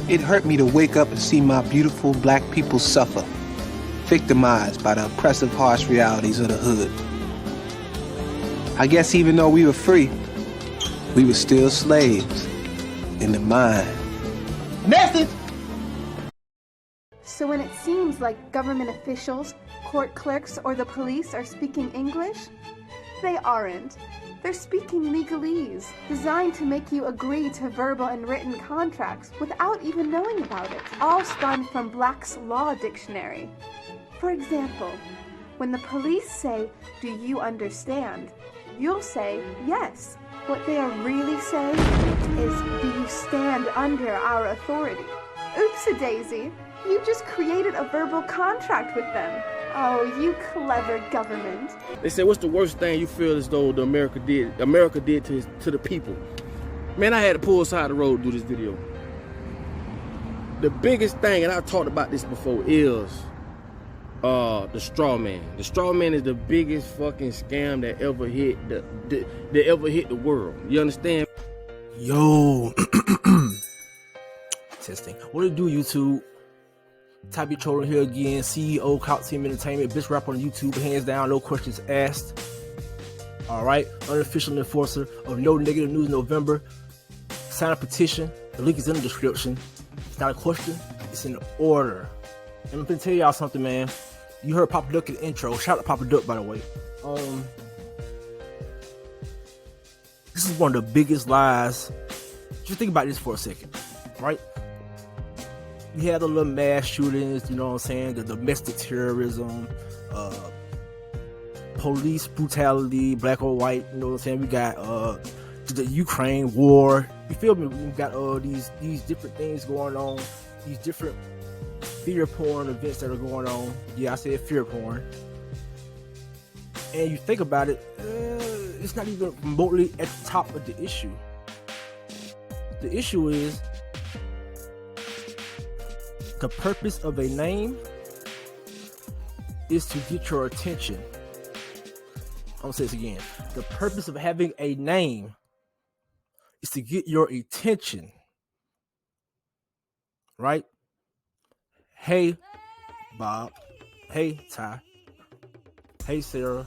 It hurt me to wake up and see my beautiful black people suffer, victimized by the oppressive, harsh realities of the hood. I guess even though we were free, we were still slaves in the mind. Message! So when it seems like government officials, court clerks, or the police are speaking English, they aren't. They're speaking legalese, designed to make you agree to verbal and written contracts without even knowing about it, all spun from Black's Law Dictionary. For example, when the police say, "Do you understand?" you'll say, "Yes." What they are really saying is, "Do you stand under our authority?" Oops-a-daisy, you just created a verbal contract with them. Oh, you clever government. They say, what's the worst thing you feel as though America did to the people? Man, I had to pull aside the road to do this video. The biggest thing, and I've talked about this before, is the Strawman. The Strawman is the biggest fucking scam that ever hit the world. You understand? Yo, testing. What do you do, YouTube? Type your trolling here again. CEO, Clout Team Entertainment, bitch rap on YouTube, hands down, no questions asked. All right, unofficial enforcer of No Negative News November. Sign a petition. The link is in the description. It's not a question. It's an order. And I'm gonna tell y'all something, man. You heard Papa Duck in the intro. Shout out to Papa Duck, by the way. This is one of the biggest lies. Just think about this for a second, right? You have the little mass shootings, you know what I'm saying? The domestic terrorism, police brutality, black or white, you know what I'm saying? We got the Ukraine war. You feel me? We got these different things going on, these different fear porn events that are going on. Yeah, I said fear porn. And you think about it, it's not even remotely at the top of the issue. The issue is the purpose of a name is to get your attention. I'm gonna say this again. The purpose of having a name is to get your attention. Right? Hey, Bob. Hey, Ty. Hey, Sarah.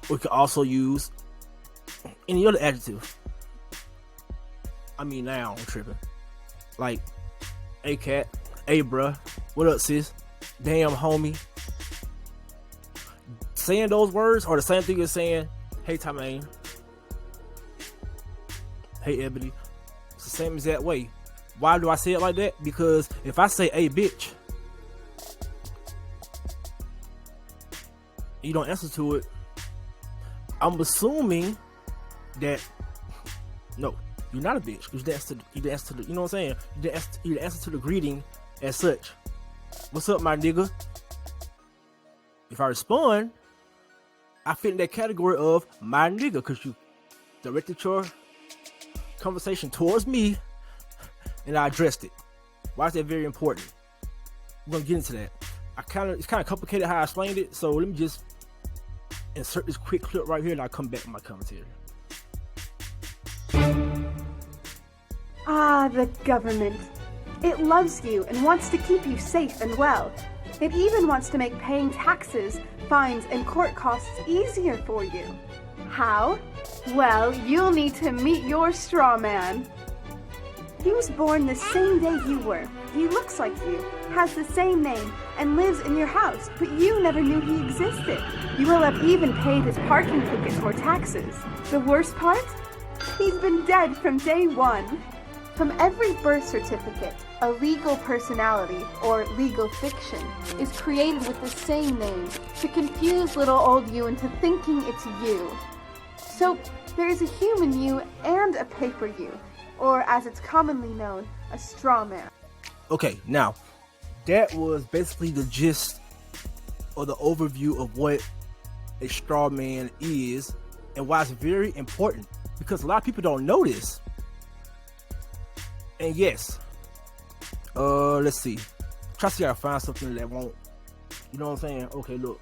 We could also use any other adjective. I mean, now I'm tripping. Like, hey, cat. Hey, bruh. What up, sis? Damn, homie. Saying those words are the same thing as saying, hey, Tymaine. Hey, Ebony. It's the same exact way. Why do I say it like that? Because if I say, hey, bitch, you don't answer to it, I'm assuming that, no, you're not a bitch. You answer to the, you know what I'm saying? You answer to the greeting as such. What's up, my nigga? If I respond, I fit in that category of my nigga because you directed your conversation towards me and I addressed it. Why is that very important? We're gonna get into that. It's kind of complicated how I explained it, so let me just insert this quick clip right here and I'll come back with my commentary. Ah, the government. It loves you and wants to keep you safe and well. It even wants to make paying taxes, fines, and court costs easier for you. How? Well, you'll need to meet your Strawman. He was born the same day you were. He looks like you, has the same name, and lives in your house, but you never knew he existed. You will have even paid his parking ticket or taxes. The worst part? He's been dead from day one. From every birth certificate, a legal personality, or legal fiction, is created with the same name to confuse little old you into thinking it's you. So, there is a human you and a paper you, or as it's commonly known, a straw man. Okay, now, that was basically the gist or the overview of what a straw man is and why it's very important, because a lot of people don't know this. And yes, let's see. Try to see how to find something that won't, you know what I'm saying? Okay, look.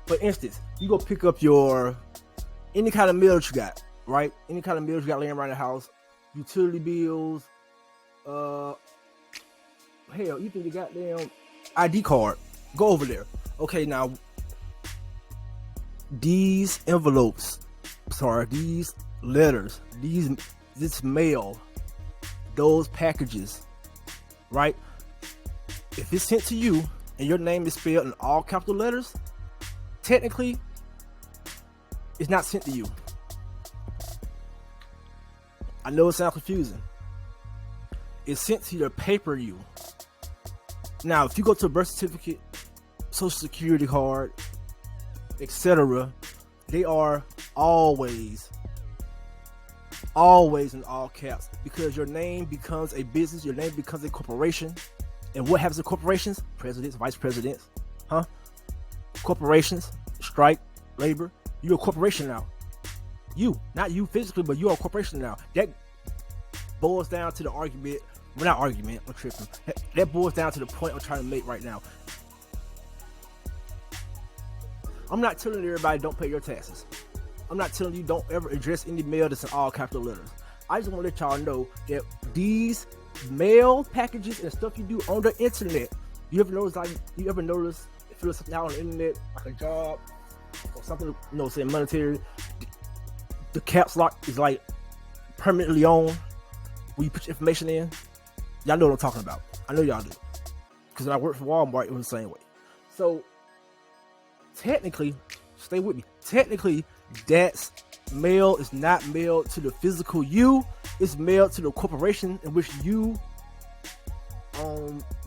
For instance, you go pick up any kind of mail that you got, right? Any kind of mail you got laying around the house, utility bills, Hell, even the goddamn ID card. Go over there. Okay, now these envelopes, these letters, this mail, those packages, right? If it's sent to you and your name is spelled in all capital letters, technically, it's not sent to you. I know it sounds confusing. It's sent to your paper you. Now, if you go to a birth certificate, social security card, etc., they are always in all caps, because your name becomes a business, your name becomes a corporation. And what happens to corporations? Presidents, vice presidents, corporations, strike, labor. You're a corporation now. You, not you physically, but you are a corporation now. That boils down to the argument. Well, not argument, I'm tripping. That boils down to the point I'm trying to make right now. I'm not telling everybody don't pay your taxes. I'm not telling you don't ever address any mail that's in all capital letters. I just want to let y'all know that these mail packages and stuff you do on the internet, you ever notice if you do something out on the internet, like a job or something, say monetary, the caps lock is like permanently on when you put your information in. Y'all know what I'm talking about. I know y'all do. Because when I worked for Walmart, it was the same way. So, technically, stay with me. Technically, that's mail is not mailed to the physical you. It's mailed to the corporation in which you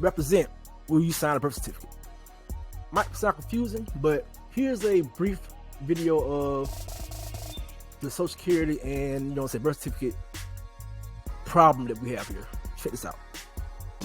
represent when you sign a birth certificate. Might sound confusing, but here's a brief video of the Social Security and birth certificate problem that we have here. Check this out.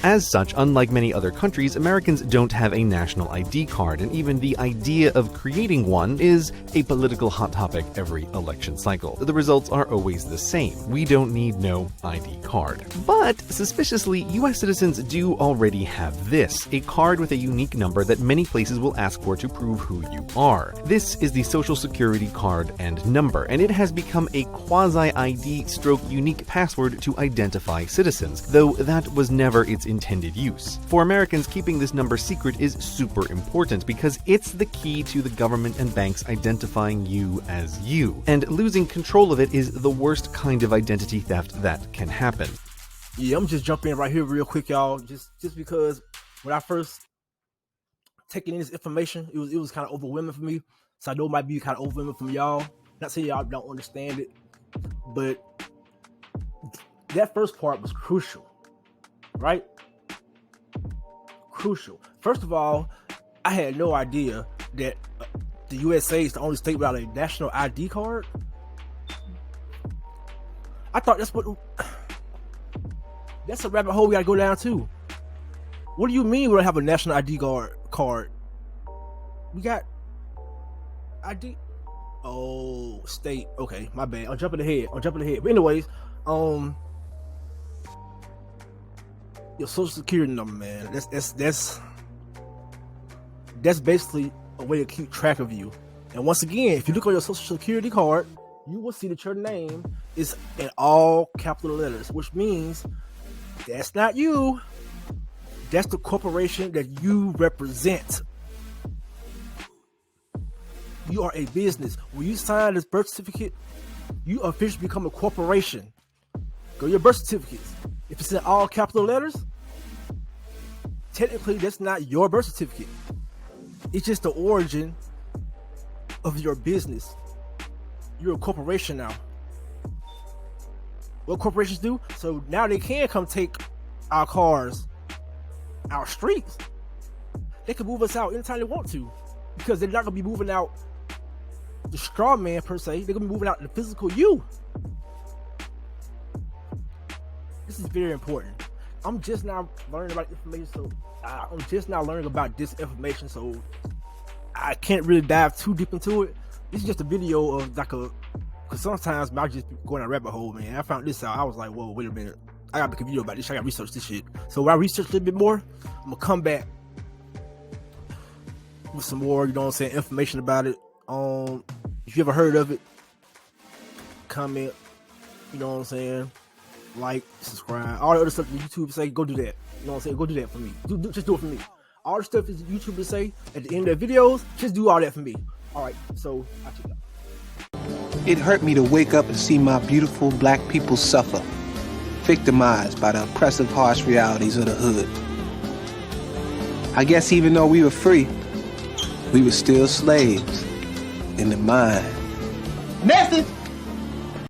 As such, unlike many other countries, Americans don't have a national ID card, and even the idea of creating one is a political hot topic every election cycle. The results are always the same. We don't need no ID card. But, suspiciously, US citizens do already have this, a card with a unique number that many places will ask for to prove who you are. This is the Social Security card and number, and it has become a quasi-ID stroke unique password to identify citizens, though that was never its intended use. For Americans, keeping this number secret is super important because it's the key to the government and banks identifying you as you. And losing control of it is the worst kind of identity theft that can happen. Yeah, I'm just jumping in right here real quick, y'all. Just because when I first taking in this information, it was kind of overwhelming for me. So I know it might be kind of overwhelming from y'all. Not saying y'all don't understand it, but that first part was crucial, right? Crucial. First of all, I had no idea that the USA is the only state without a national ID card. I thought that's a rabbit hole we gotta go down to. What do you mean we don't have a national ID card? We got ID. Oh, state. Okay, my bad. I'm jumping ahead. But anyways, your social security number, man. That's basically a way to keep track of you. And once again, if you look on your social security card, you will see that your name is in all capital letters, which means that's not you. That's the corporation that you represent. You are a business. When you sign this birth certificate, you officially become a corporation. Go to your birth certificates. If it's in all capital letters, technically that's not your birth certificate. It's just the origin of your business. You're a corporation now. What corporations do? So now they can come take our cars, our streets. They can move us out anytime they want to, because they're not going to be moving out the Strawman per se. They're going to be moving out the physical you. This is very important. I'm just now learning about information, so I can't really dive too deep into it. This is just a video of because sometimes I just go in a rabbit hole, man. I found this out. I was like, whoa, wait a minute. I gotta make a video about this. I gotta research this shit. So when I research a little bit more, I'm gonna come back with some more, information about it. If you ever heard of it, comment, like, subscribe, all the other stuff that YouTube say, go do that. You know what I'm saying? Go do that for me. Just do it for me. All the stuff that YouTube say at the end of their videos, just do all that for me. All right, so I'll check it out. It hurt me to wake up and see my beautiful black people suffer, victimized by the oppressive, harsh realities of the hood. I guess even though we were free, we were still slaves in the mind. Message